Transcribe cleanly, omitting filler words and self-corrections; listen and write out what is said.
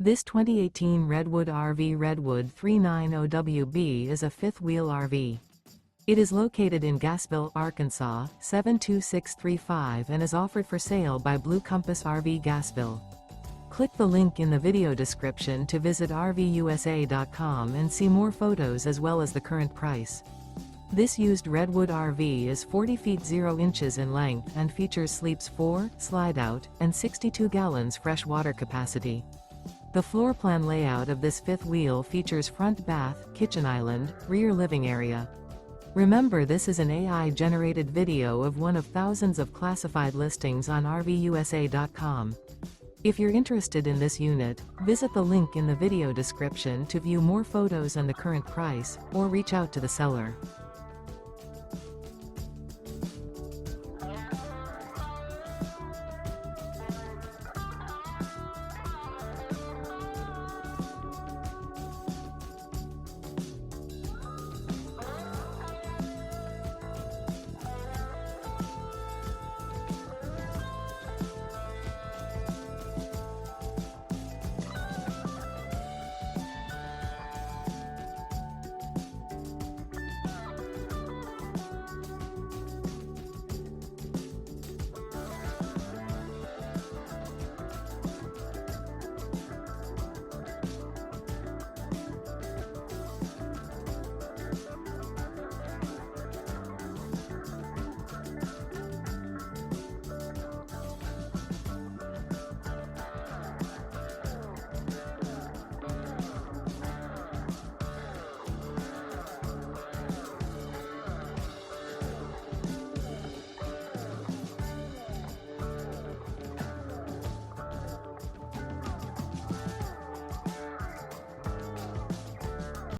This 2018 Redwood RV Redwood 390WB is a fifth-wheel RV. It is located in Gassville, Arkansas, 72635 and is offered for sale by Blue Compass RV Gassville. Click the link in the video description to visit RVUSA.com and see more photos as well as the current price. This used Redwood RV is 40 feet 0 inches in length and features sleeps 4, slide-out, and 62 gallons fresh water capacity. The floor plan layout of this fifth wheel features front bath, kitchen island, rear living area. Remember, this is an AI-generated video of one of thousands of classified listings on RVUSA.com. If you're interested in this unit, visit the link in the video description to view more photos and the current price, or reach out to the seller.